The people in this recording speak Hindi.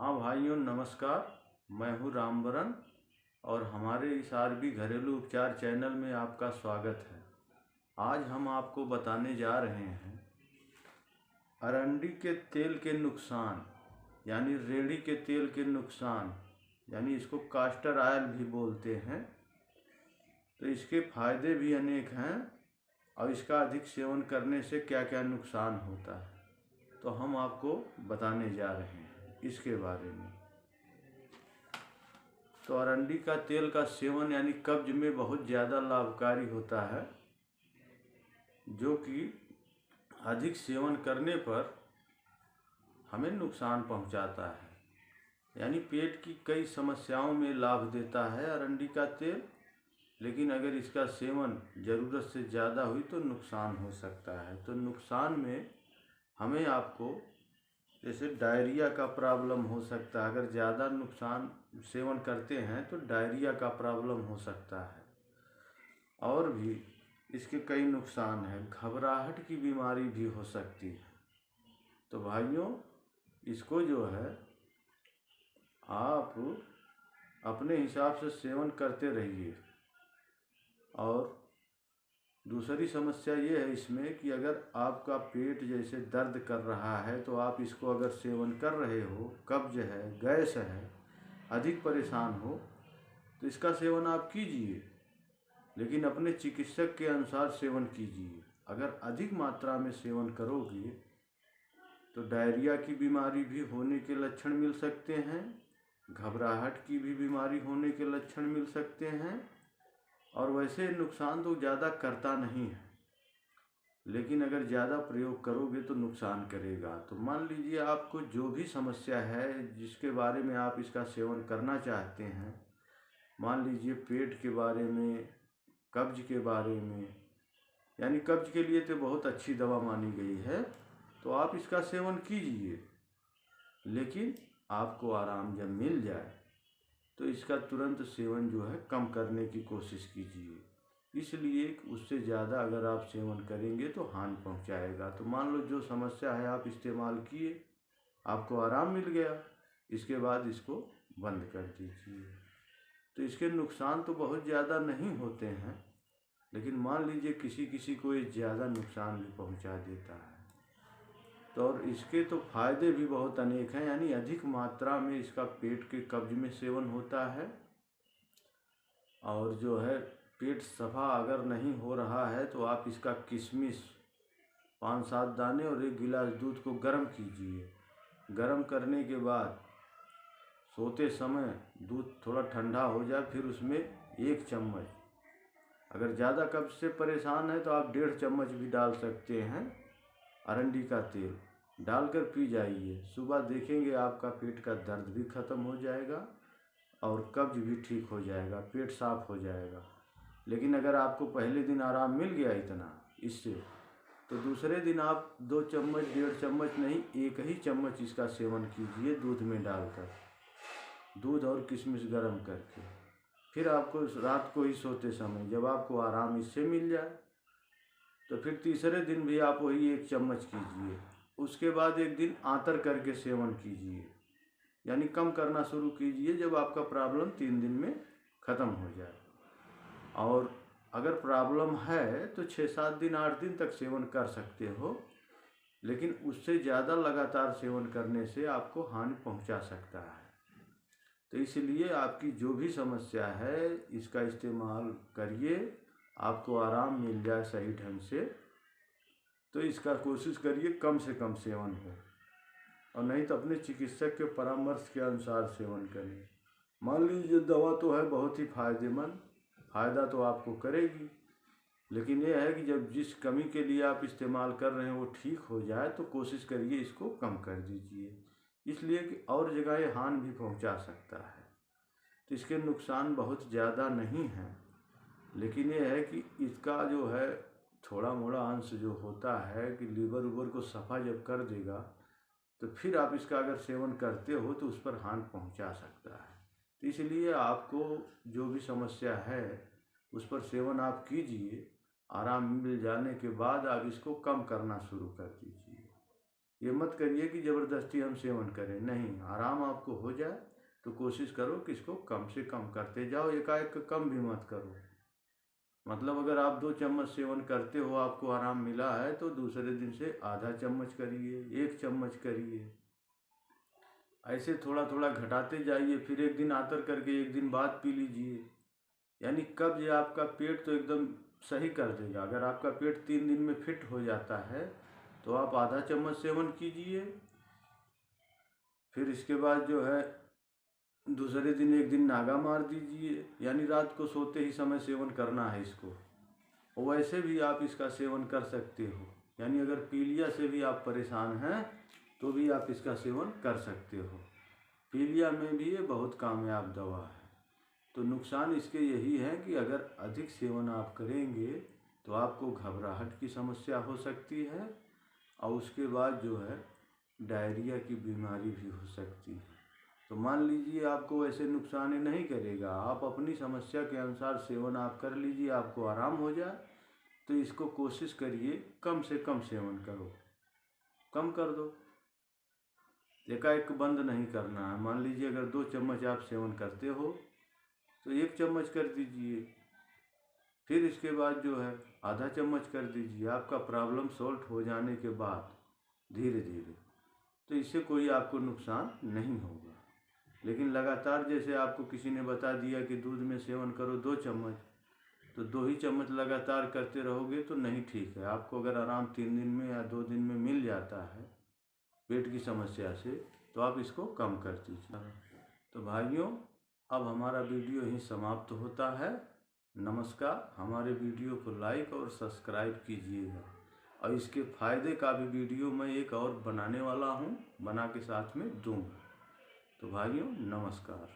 हाँ भाइयों, नमस्कार। मैं हूँ रामबरन और हमारे इस आरबी घरेलू उपचार चैनल में आपका स्वागत है। आज हम आपको बताने जा रहे हैं अरंडी के तेल के नुकसान, यानी रेड़ी के तेल के नुकसान, यानी इसको कास्टर ऑयल भी बोलते हैं। तो इसके फायदे भी अनेक हैं और इसका अधिक सेवन करने से क्या क्या नुकसान होता है, तो हम आपको बताने जा रहे हैं इसके बारे में। तो अरंडी का तेल का सेवन यानी कब्ज में बहुत ज़्यादा लाभकारी होता है, जो कि अधिक सेवन करने पर हमें नुकसान पहुंचाता है। यानी पेट की कई समस्याओं में लाभ देता है अरंडी का तेल, लेकिन अगर इसका सेवन ज़रूरत से ज़्यादा हुई तो नुकसान हो सकता है। तो नुकसान में हमें आपको जैसे डायरिया का प्रॉब्लम हो सकता है। अगर ज़्यादा नुकसान सेवन करते हैं तो डायरिया का प्रॉब्लम हो सकता है। और भी इसके कई नुकसान हैं, घबराहट की बीमारी भी हो सकती है। तो भाइयों, इसको जो है आप अपने हिसाब से सेवन करते रहिए। और दूसरी समस्या ये है इसमें कि अगर आपका पेट जैसे दर्द कर रहा है तो आप इसको अगर सेवन कर रहे हो, कब्ज है, गैस है, अधिक परेशान हो, तो इसका सेवन आप कीजिए, लेकिन अपने चिकित्सक के अनुसार सेवन कीजिए। अगर अधिक मात्रा में सेवन करोगे तो डायरिया की बीमारी भी होने के लक्षण मिल सकते हैं, घबराहट की भी बीमारी होने के लक्षण मिल सकते हैं। और वैसे नुकसान तो ज़्यादा करता नहीं है, लेकिन अगर ज़्यादा प्रयोग करोगे तो नुकसान करेगा। तो मान लीजिए आपको जो भी समस्या है जिसके बारे में आप इसका सेवन करना चाहते हैं, मान लीजिए पेट के बारे में, कब्ज के बारे में, यानी कब्ज के लिए तो बहुत अच्छी दवा मानी गई है, तो आप इसका सेवन कीजिए। लेकिन आपको आराम जब मिल जाए तो इसका तुरंत सेवन जो है कम करने की कोशिश कीजिए। इसलिए उससे ज़्यादा अगर आप सेवन करेंगे तो हानि पहुंचाएगा। तो मान लो जो समस्या है आप इस्तेमाल किए, आपको आराम मिल गया, इसके बाद इसको बंद कर दीजिए। तो इसके नुकसान तो बहुत ज़्यादा नहीं होते हैं, लेकिन मान लीजिए किसी किसी को ये ज़्यादा नुकसान भी पहुंचा देता है। तो और इसके तो फायदे भी बहुत अनेक हैं, यानी अधिक मात्रा में इसका पेट के कब्ज में सेवन होता है। और जो है पेट सफा अगर नहीं हो रहा है तो आप इसका किशमिश 5-7 दाने और 1 गिलास दूध को गर्म कीजिए। गर्म करने के बाद सोते समय दूध थोड़ा ठंडा हो जाए, फिर उसमें 1 चम्मच, अगर ज़्यादा कब्ज से परेशान है तो आप 1.5 चम्मच भी डाल सकते हैं अरंडी का तेल डालकर पी जाइए। सुबह देखेंगे आपका पेट का दर्द भी खत्म हो जाएगा और कब्ज भी ठीक हो जाएगा, पेट साफ हो जाएगा। लेकिन अगर आपको पहले दिन आराम मिल गया इतना इससे, तो दूसरे दिन आप 2 चम्मच, 1.5 चम्मच नहीं, 1 ही चम्मच इसका सेवन कीजिए दूध में डालकर, दूध और किशमिश गर्म करके। फिर आपको रात को ही सोते समय जब आपको आराम इससे मिल जाए तो फिर तीसरे दिन भी आप वही 1 चम्मच कीजिए। उसके बाद एक दिन आंतर करके सेवन कीजिए, यानी कम करना शुरू कीजिए जब आपका प्रॉब्लम 3 दिन में ख़त्म हो जाए। और अगर प्रॉब्लम है तो 6-7 दिन, 8 दिन तक सेवन कर सकते हो, लेकिन उससे ज़्यादा लगातार सेवन करने से आपको हानि पहुंचा सकता है। तो इसलिए आपकी जो भी समस्या है इसका इस्तेमाल करिए, आपको आराम मिल जाए सही ढंग से। तो इसका कोशिश करिए कम से कम सेवन हो, और नहीं तो अपने चिकित्सक के परामर्श के अनुसार सेवन करें। मान लीजिए दवा तो है बहुत ही फायदेमंद, फ़ायदा तो आपको करेगी, लेकिन यह है कि जब जिस कमी के लिए आप इस्तेमाल कर रहे हैं वो ठीक हो जाए तो कोशिश करिए इसको कम कर दीजिए, इसलिए कि और जगह ये हानि भी पहुंचा सकता है। तो इसके नुकसान बहुत ज़्यादा नहीं हैं, लेकिन ये है कि इसका जो है थोड़ा मोड़ा अंश जो होता है कि लीवर उवर को सफ़ा जब कर देगा तो फिर आप इसका अगर सेवन करते हो तो उस पर हानि पहुंचा सकता है। तो इसलिए आपको जो भी समस्या है उस पर सेवन आप कीजिए, आराम मिल जाने के बाद आप इसको कम करना शुरू कर दीजिए। ये मत करिए कि ज़बरदस्ती हम सेवन करें, नहीं। आराम आपको हो जाए तो कोशिश करो कि इसको कम से कम करते जाओ, एकाएक कम भी मत करो। मतलब अगर आप 2 चम्मच सेवन करते हो, आपको आराम मिला है, तो दूसरे दिन से आधा चम्मच करिए, 1 चम्मच करिए। ऐसे थोड़ा थोड़ा घटाते जाइए। फिर एक दिन आतर करके 1 दिन बाद पी लीजिए। यानी कब्ज आपका पेट तो एकदम सही कर देगा। अगर आपका पेट 3 दिन में फिट हो जाता है तो आप आधा चम्मच सेवन कीजिए। फिर इसके बाद जो है दूसरे दिन 1 दिन नागा मार दीजिए, यानी रात को सोते ही समय सेवन करना है इसको। और वैसे भी आप इसका सेवन कर सकते हो, यानी अगर पीलिया से भी आप परेशान हैं तो भी आप इसका सेवन कर सकते हो। पीलिया में भी ये बहुत कामयाब दवा है। तो नुकसान इसके यही है कि अगर अधिक सेवन आप करेंगे तो आपको घबराहट की समस्या हो सकती है, और उसके बाद जो है डायरिया की बीमारी भी हो सकती है। तो मान लीजिए आपको ऐसे नुकसान नहीं करेगा, आप अपनी समस्या के अनुसार सेवन आप कर लीजिए, आपको आराम हो जाए तो इसको कोशिश करिए कम से कम सेवन करो, कम कर दो। एकाएक बंद नहीं करना है। मान लीजिए अगर 2 चम्मच आप सेवन करते हो तो 1 चम्मच कर दीजिए, फिर इसके बाद जो है आधा चम्मच कर दीजिए। आपका प्रॉब्लम सॉल्व हो जाने के बाद धीरे धीरे, तो इससे कोई आपको नुकसान नहीं होगा। लेकिन लगातार जैसे आपको किसी ने बता दिया कि दूध में सेवन करो 2 चम्मच, तो 2 ही चम्मच लगातार करते रहोगे तो नहीं ठीक है। आपको अगर आराम 3 दिन में या 2 दिन में मिल जाता है पेट की समस्या से, तो आप इसको कम कर दीजिए। तो भाइयों, अब हमारा वीडियो यहीं समाप्त होता है। नमस्कार। हमारे वीडियो को लाइक और सब्सक्राइब कीजिएगा, और इसके फ़ायदे का भी वीडियो मैं एक और बनाने वाला हूँ, बना के साथ में दूँगा। तो भाइयों नमस्कार।